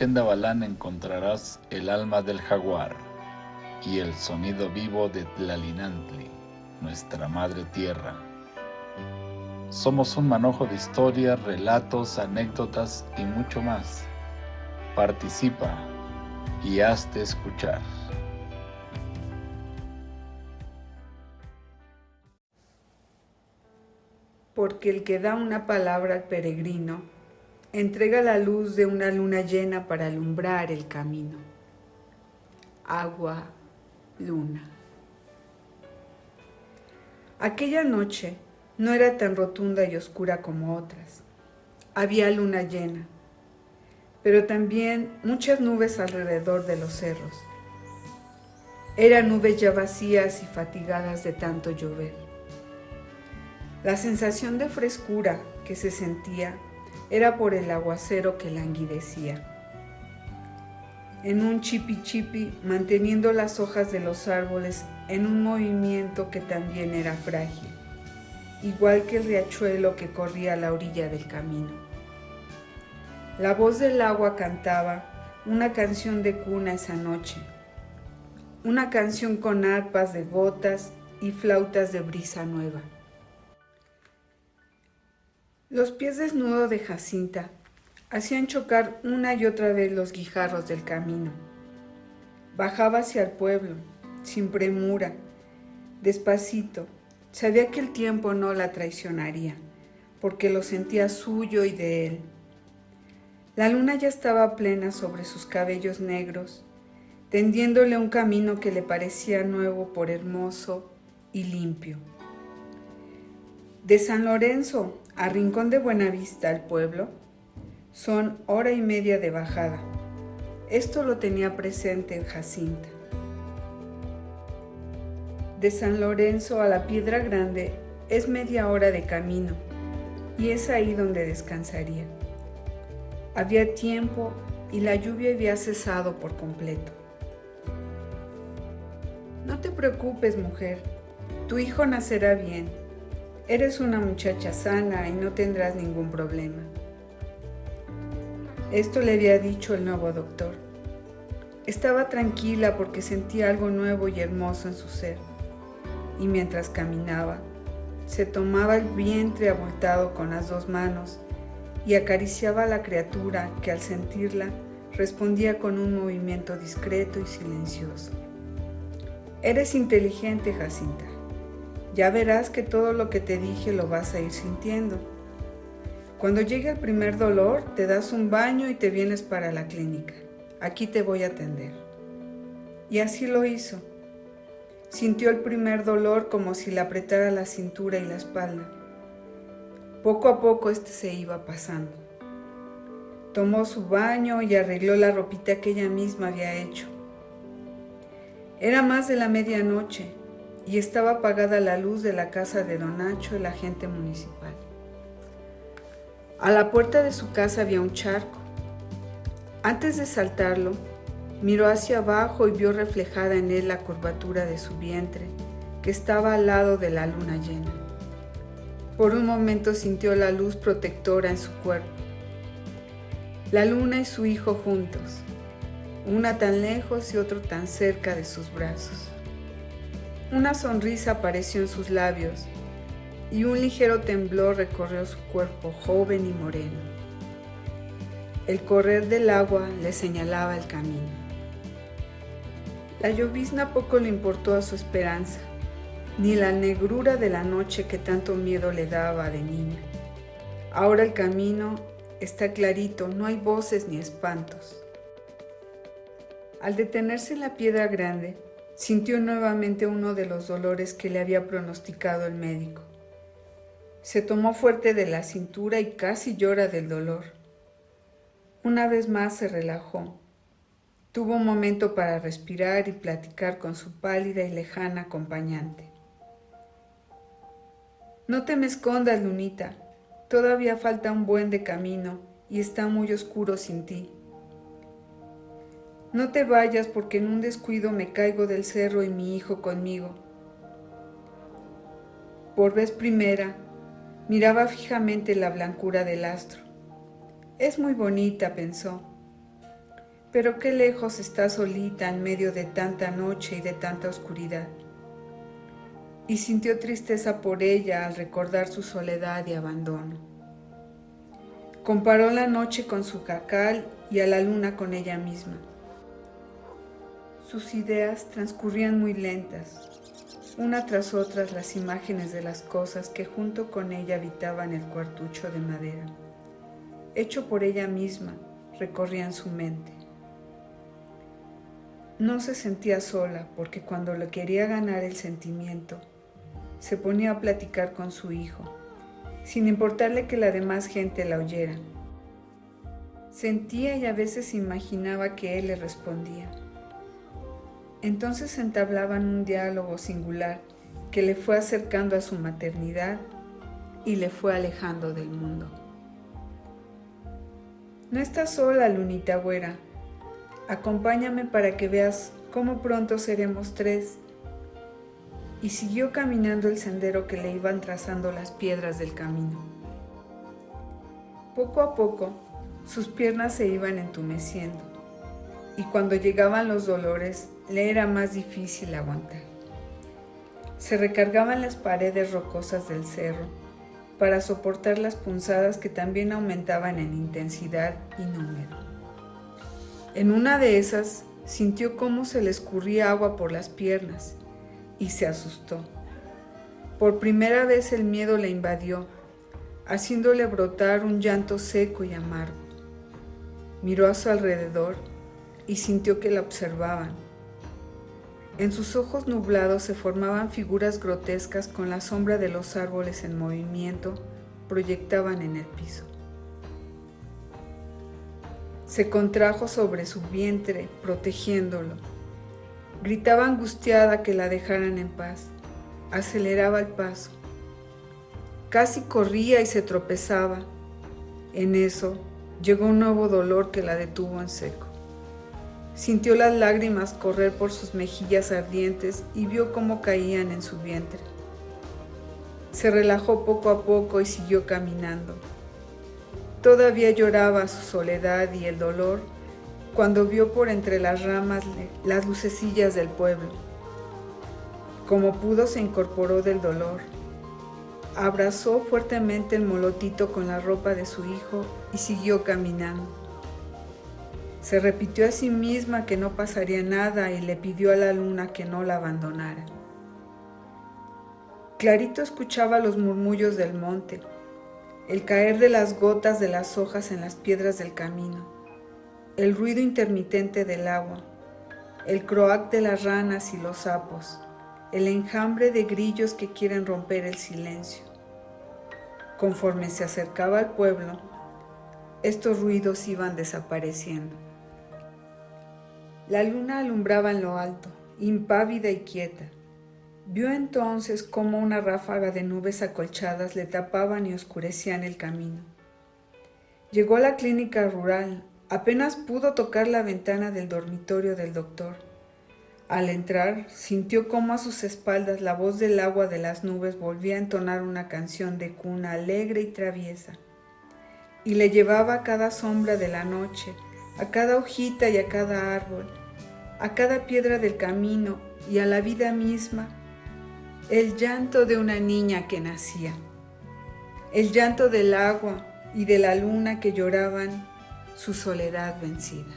Quendavalán encontrarás el alma del jaguar y el sonido vivo de Tlalinantli, nuestra madre tierra. Somos un manojo de historias, relatos, anécdotas y mucho más. Participa y hazte escuchar. Porque el que da una palabra al peregrino, entrega la luz de una luna llena para alumbrar el camino. Agua, luna. Aquella noche no era tan rotunda y oscura como otras. Había luna llena, pero también muchas nubes alrededor de los cerros. Eran nubes ya vacías y fatigadas de tanto llover. La sensación de frescura que se sentía era por el aguacero que languidecía. En un chipi chipi, manteniendo las hojas de los árboles en un movimiento que también era frágil, igual que el riachuelo que corría a la orilla del camino. La voz del agua cantaba una canción de cuna esa noche, una canción con arpas de gotas y flautas de brisa nueva. Los pies desnudos de Jacinta hacían chocar una y otra vez los guijarros del camino. Bajaba hacia el pueblo, sin premura, despacito. Sabía que el tiempo no la traicionaría, porque lo sentía suyo y de él. La luna ya estaba plena sobre sus cabellos negros, tendiéndole un camino que le parecía nuevo por hermoso y limpio. De San Lorenzo a Rincón de Buenavista, el pueblo, son 1:30 de bajada. Esto lo tenía presente Jacinta. De San Lorenzo a la Piedra Grande es media hora de camino, y es ahí donde descansaría. Había tiempo y la lluvia había cesado por completo. No te preocupes, mujer, tu hijo nacerá bien. Eres una muchacha sana y no tendrás ningún problema. Esto le había dicho el nuevo doctor. Estaba tranquila porque sentía algo nuevo y hermoso en su ser. Y mientras caminaba, se tomaba el vientre abultado con las 2 manos y acariciaba a la criatura que al sentirla respondía con un movimiento discreto y silencioso. Eres inteligente, Jacinta. Ya verás que todo lo que te dije lo vas a ir sintiendo. Cuando llegue el primer dolor, te das un baño y te vienes para la clínica. Aquí te voy a atender. Y así lo hizo. Sintió el primer dolor como si le apretara la cintura y la espalda. Poco a poco este se iba pasando. Tomó su baño y arregló la ropita que ella misma había hecho. Era más de la medianoche y estaba apagada la luz de la casa de don Nacho, el agente municipal. A la puerta de su casa había un charco. Antes de saltarlo, miró hacia abajo y vio reflejada en él la curvatura de su vientre, que estaba al lado de la luna llena. Por un momento sintió la luz protectora en su cuerpo. La luna y su hijo juntos, una tan lejos y otro tan cerca de sus brazos. Una sonrisa apareció en sus labios y un ligero temblor recorrió su cuerpo joven y moreno. El correr del agua le señalaba el camino. La llovizna poco le importó a su esperanza, ni la negrura de la noche que tanto miedo le daba de niña. Ahora el camino está clarito, no hay voces ni espantos. Al detenerse en la Piedra Grande, sintió nuevamente uno de los dolores que le había pronosticado el médico. Se tomó fuerte de la cintura y casi llora del dolor. Una vez más se relajó. Tuvo un momento para respirar y platicar con su pálida y lejana acompañante. No te me escondas, Lunita. Todavía falta un buen de camino y está muy oscuro sin ti. No te vayas porque en un descuido me caigo del cerro y mi hijo conmigo. Por vez primera, miraba fijamente la blancura del astro. Es muy bonita, pensó. Pero qué lejos está solita en medio de tanta noche y de tanta oscuridad. Y sintió tristeza por ella al recordar su soledad y abandono. Comparó la noche con su jacal y a la luna con ella misma. Sus ideas transcurrían muy lentas, una tras otra las imágenes de las cosas que junto con ella habitaban el cuartucho de madera, hecho por ella misma, recorrían su mente. No se sentía sola porque cuando le quería ganar el sentimiento, se ponía a platicar con su hijo, sin importarle que la demás gente la oyera. Sentía y a veces imaginaba que él le respondía. Entonces entablaban un diálogo singular que le fue acercando a su maternidad y le fue alejando del mundo. No estás sola, lunita güera. Acompáñame para que veas cómo pronto seremos tres. Y siguió caminando el sendero que le iban trazando las piedras del camino. Poco a poco, sus piernas se iban entumeciendo, y cuando llegaban los dolores, le era más difícil aguantar. Se recargaban las paredes rocosas del cerro para soportar las punzadas que también aumentaban en intensidad y número. En una de esas, sintió cómo se le escurría agua por las piernas y se asustó. Por primera vez el miedo le invadió, haciéndole brotar un llanto seco y amargo. Miró a su alrededor y sintió que la observaban. En sus ojos nublados se formaban figuras grotescas con la sombra de los árboles en movimiento, proyectaban en el piso. Se contrajo sobre su vientre, protegiéndolo. Gritaba angustiada que la dejaran en paz. Aceleraba el paso. Casi corría y se tropezaba. En eso llegó un nuevo dolor que la detuvo en seco. Sintió las lágrimas correr por sus mejillas ardientes y vio cómo caían en su vientre. Se relajó poco a poco y siguió caminando. Todavía lloraba su soledad y el dolor cuando vio por entre las ramas las lucecillas del pueblo. Como pudo se incorporó del dolor. Abrazó fuertemente el molotito con la ropa de su hijo y siguió caminando. Se repitió a sí misma que no pasaría nada y le pidió a la luna que no la abandonara. Clarito escuchaba los murmullos del monte, el caer de las gotas de las hojas en las piedras del camino, el ruido intermitente del agua, el croak de las ranas y los sapos, el enjambre de grillos que quieren romper el silencio. Conforme se acercaba al pueblo, estos ruidos iban desapareciendo. La luna alumbraba en lo alto, impávida y quieta. Vio entonces cómo una ráfaga de nubes acolchadas le tapaban y oscurecían el camino. Llegó a la clínica rural, apenas pudo tocar la ventana del dormitorio del doctor. Al entrar, sintió cómo a sus espaldas la voz del agua de las nubes volvía a entonar una canción de cuna alegre y traviesa, y le llevaba a cada sombra de la noche, a cada hojita y a cada árbol, a cada piedra del camino y a la vida misma, el llanto de una niña que nacía, el llanto del agua y de la luna que lloraban su soledad vencida.